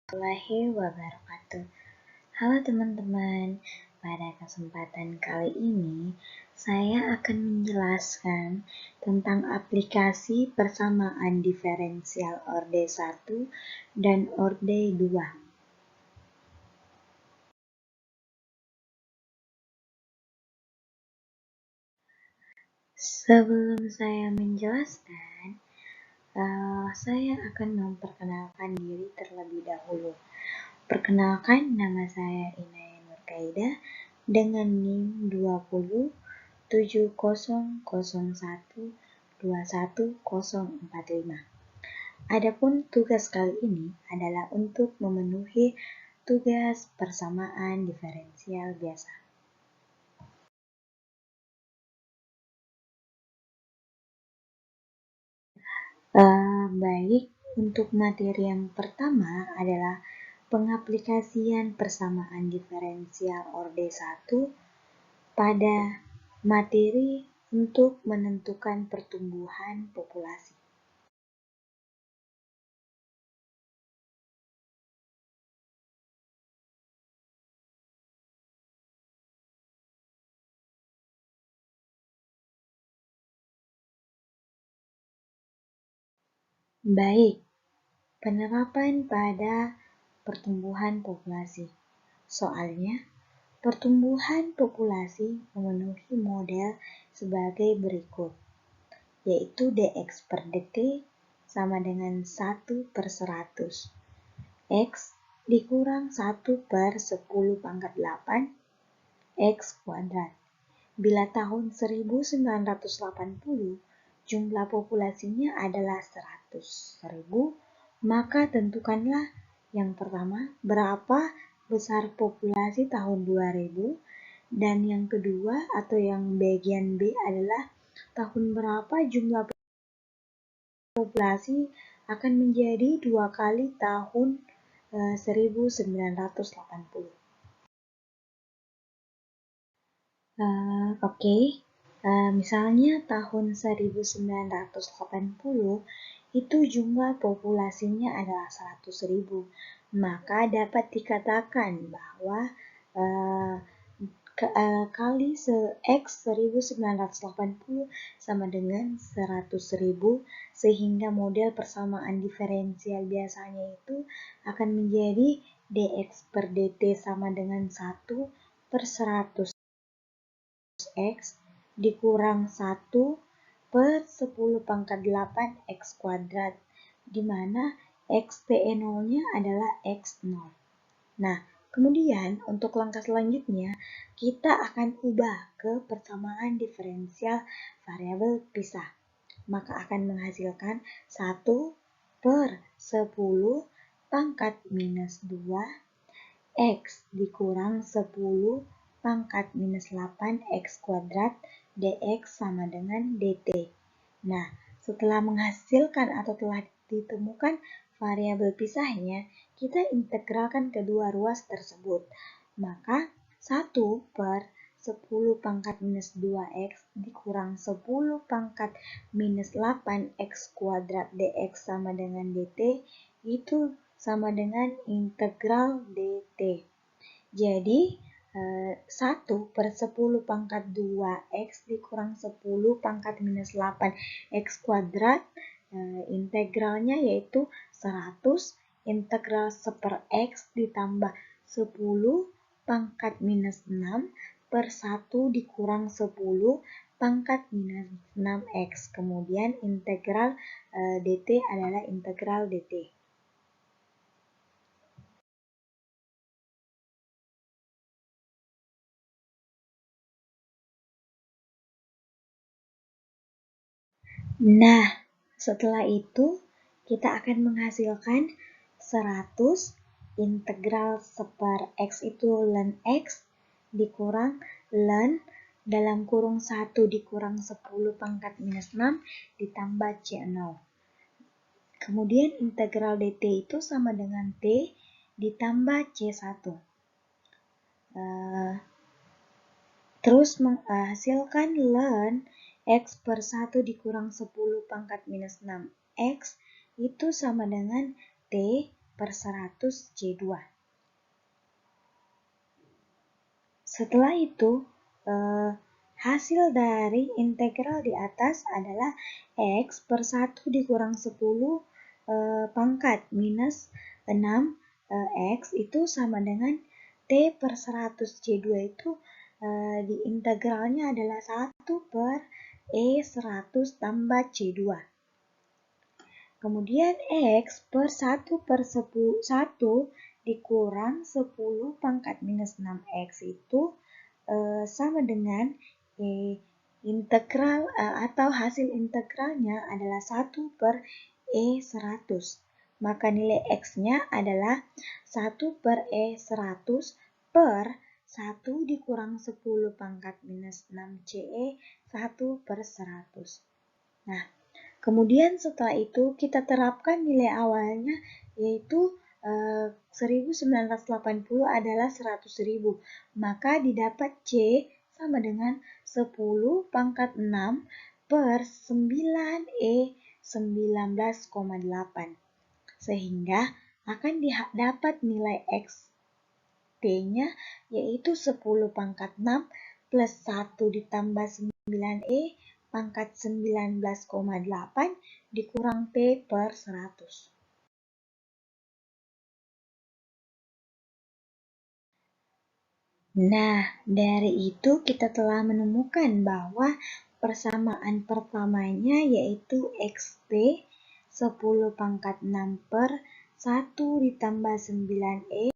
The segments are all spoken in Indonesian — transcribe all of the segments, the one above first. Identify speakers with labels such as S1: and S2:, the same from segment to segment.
S1: Warahmatullahi wabarakatuh. Halo teman-teman, pada kesempatan kali ini saya akan menjelaskan tentang aplikasi persamaan diferensial orde 1 dan orde 2. Sebelum saya menjelaskan, saya akan memperkenalkan diri terlebih dahulu. Perkenalkan, nama saya Inaya Nurkaida dengan NIM 207001210045. Adapun tugas kali ini adalah untuk memenuhi tugas persamaan diferensial biasa. Baik, untuk materi yang pertama adalah pengaplikasian persamaan diferensial orde 1 pada materi untuk menentukan pertumbuhan populasi. Baik, penerapan pada pertumbuhan populasi. Soalnya, pertumbuhan populasi memenuhi model sebagai berikut, yaitu dx per dt sama dengan 1/100. X dikurang 1/10⁸ X kuadrat. Bila tahun 1980 jumlah populasinya adalah 100.000, maka tentukanlah yang pertama berapa besar populasi tahun 2000, dan yang kedua atau yang bagian B adalah tahun berapa jumlah populasi akan menjadi 2 kali tahun 1980. Misalnya tahun 1980 itu jumlah populasinya adalah 100.000, maka dapat dikatakan bahwa kali X 1980 sama dengan 100.000, sehingga model persamaan diferensial biasanya itu akan menjadi dx per dt sama dengan 1/100 X dikurang 1/10⁸ X kuadrat, di mana X TE0-nya adalah X0. Nah, kemudian untuk langkah selanjutnya, kita akan ubah ke persamaan diferensial variabel pisah. Maka akan menghasilkan 1/10⁻² X dikurang 10⁻⁸ X kuadrat dx sama dengan dt. Nah, setelah menghasilkan atau telah ditemukan variabel pisahnya, kita integralkan kedua ruas tersebut. Maka 1/10⁻²X dikurang 10⁻⁸ X kuadrat dx sama dengan dt itu sama dengan integral dt. Jadi 1/10⁻² X dikurang 10⁻⁸ X kuadrat, integralnya yaitu 100 integral 1/X ditambah 10⁻⁻6/1 dikurang 10⁻⁻6X. Kemudian integral dt adalah integral dt. Nah, setelah itu kita akan menghasilkan 100 integral 1/X itu ln X dikurang ln dalam kurung 1 dikurang 10⁻⁻6 ditambah C0. Kemudian integral dt itu sama dengan T ditambah C1. Terus menghasilkan ln X per 1 dikurang 10⁻⁻6 X itu sama dengan T per 100 C2. Setelah itu, hasil dari integral di atas adalah X per 1 dikurang 10 pangkat minus 6 X itu sama dengan T per 100 C2 itu di integralnya adalah 1 per E 100 tambah C2. Kemudian X per 1 per 1 dikurang 10 pangkat minus 6X itu sama dengan integral atau hasil integralnya adalah 1 per E 100. Maka nilai X-nya adalah 1 per E 100 per 1 dikurang 10 pangkat minus 6 CE 1 per 100. Nah, kemudian setelah itu kita terapkan nilai awalnya yaitu 1980 adalah 100.000. Maka didapat C sama dengan 10 pangkat 6 per 9E 19,8. Sehingga akan dapat nilai X T-nya yaitu 10 pangkat 6 plus 1 ditambah 9E pangkat 19,8 dikurang T per 100. Nah, dari itu kita telah menemukan bahwa persamaan pertamanya yaitu XT 10 pangkat 6 per 1 ditambah 9E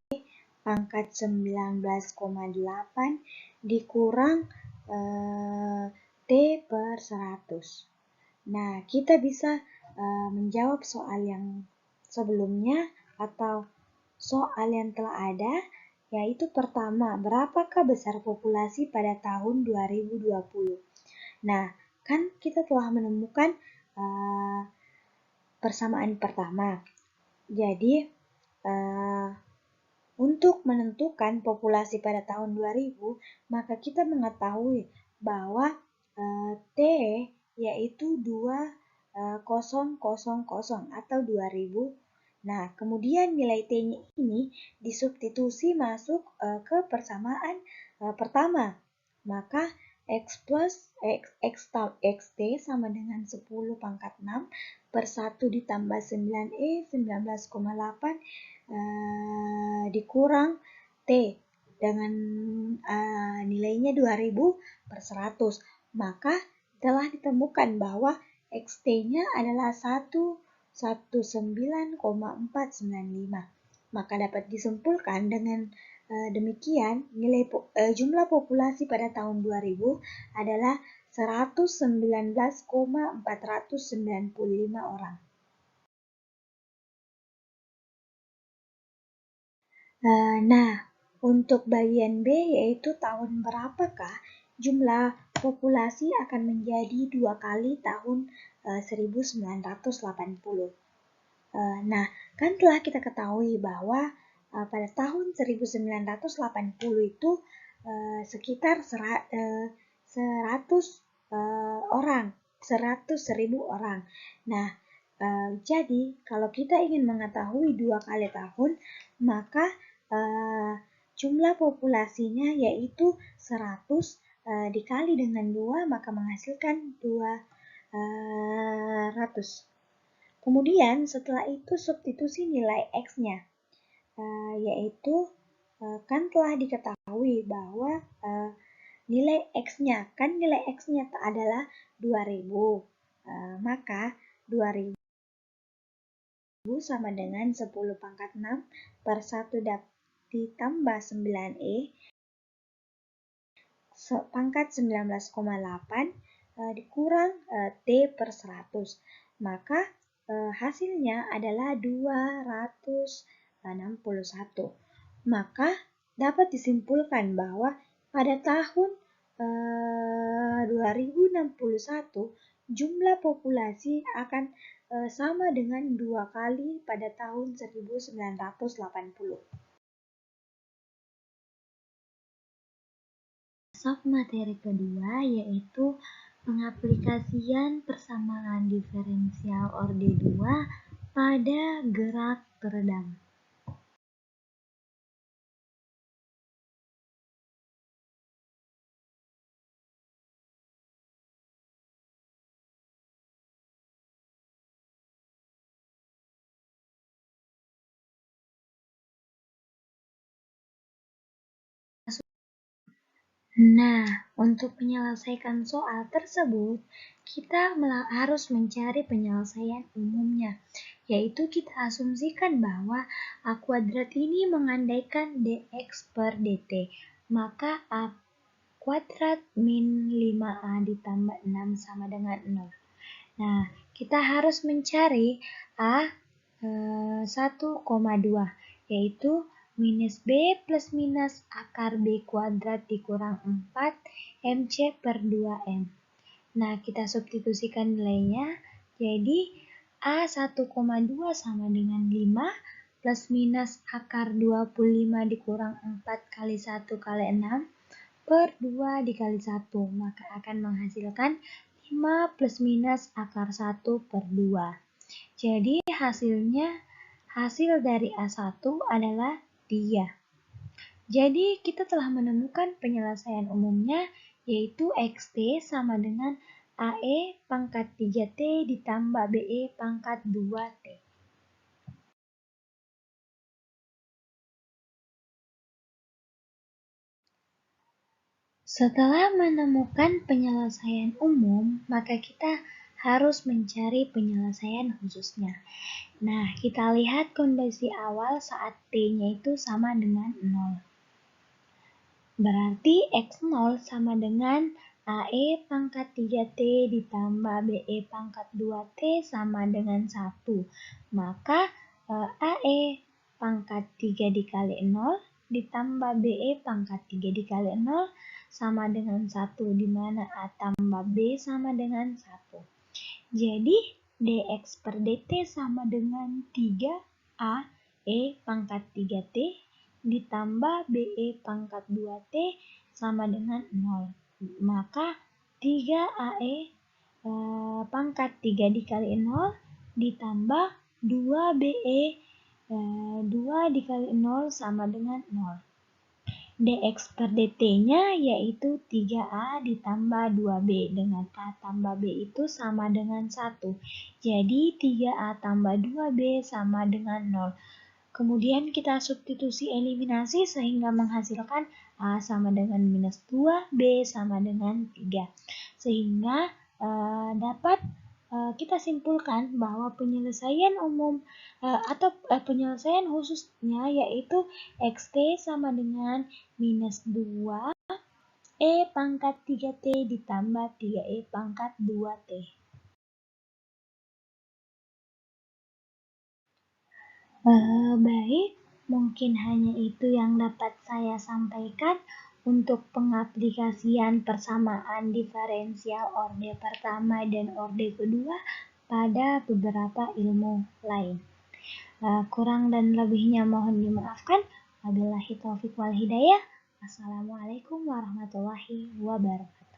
S1: pangkat 19,8 dikurang T per 100. Nah, kita bisa menjawab soal yang sebelumnya atau soal yang telah ada, yaitu pertama, berapakah besar populasi pada tahun 2020? Nah, kan kita telah menemukan persamaan pertama. Jadi, untuk menentukan populasi pada tahun 2000, maka kita mengetahui bahwa T yaitu 2000 atau 2000. Nah, kemudian nilai T-nya ini disubstitusi masuk ke persamaan pertama. Maka X plus XT sama dengan 10 pangkat 6 per 1 ditambah 9E 19,8 dikurang T dengan nilainya 2000 per 100. Maka telah ditemukan bahwa XT-nya adalah 119,495. Maka dapat disimpulkan dengan demikian nilai jumlah populasi pada tahun 2000 adalah 119,495 orang. Nah, untuk bagian B yaitu tahun berapakah jumlah populasi akan menjadi 2 kali tahun 1980. Nah, kan telah kita ketahui bahwa pada tahun 1980 itu sekitar 100 orang, 100.000 orang. Nah, jadi kalau kita ingin mengetahui 2 kali tahun, maka jumlah populasinya yaitu 100 dikali dengan 2 maka menghasilkan 200. Kemudian setelah itu substitusi nilai X-nya, yaitu kan telah diketahui bahwa nilai X-nya, kan nilai X-nya adalah 2000, maka 2000 sama dengan 10 pangkat 6 per 1 ditambah 9E pangkat 19,8 dikurang T per 100. Maka hasilnya adalah 261. Maka dapat disimpulkan bahwa pada tahun 2061 jumlah populasi akan sama dengan 2 kali pada tahun 1980. Materi kedua yaitu pengaplikasian persamaan diferensial orde 2 pada gerak teredam. Nah, untuk menyelesaikan soal tersebut, kita harus mencari penyelesaian umumnya, yaitu kita asumsikan bahwa A kuadrat ini mengandaikan dx per dt, maka A kuadrat min 5A ditambah 6 sama dengan 0. Nah, kita harus mencari A 1,2, yaitu minus B plus minus akar B kuadrat dikurang 4 MC per 2M. Nah, kita substitusikan nilainya, jadi A 1,2 sama dengan 5 plus minus akar 25 dikurang 4 kali 1 kali 6 per 2 dikali 1, maka akan menghasilkan 5 plus minus akar 1 per 2. Jadi hasil dari A1 adalah 3. Jadi kita telah menemukan penyelesaian umumnya, yaitu XT sama dengan AE pangkat 3T ditambah BE pangkat 2T. Setelah menemukan penyelesaian umum, maka kita harus mencari penyelesaian khususnya. Nah, kita lihat kondisi awal saat T-nya itu sama dengan 0. Berarti X0 sama dengan AE pangkat 3T ditambah BE pangkat 2T sama dengan 1. Maka AE pangkat 3 dikali 0 ditambah BE pangkat 3 dikali 0 sama dengan 1, di mana A tambah B sama dengan 1. Jadi dx per dt sama dengan 3A E pangkat 3T ditambah BE pangkat 2T sama dengan 0. Maka 3AE pangkat 3 dikali 0 ditambah 2BE 2 dikali 0 sama dengan 0. dx per dt-nya yaitu 3A ditambah 2B, dengan A tambah B itu sama dengan 1. Jadi 3A tambah 2B sama dengan 0. Kemudian kita substitusi eliminasi sehingga menghasilkan A sama dengan minus 2, B sama dengan 3. Sehingga dapat kita simpulkan bahwa penyelesaian umum atau penyelesaian khususnya yaitu XT sama dengan minus 2 E pangkat 3T ditambah 3E pangkat 2T. Baik, mungkin hanya itu yang dapat saya sampaikan untuk pengaplikasian persamaan diferensial orde pertama dan orde kedua pada beberapa ilmu lain. Kurang dan lebihnya mohon dimaafkan. Wabillahi taufiq wal hidayah. Assalamualaikum warahmatullahi wabarakatuh.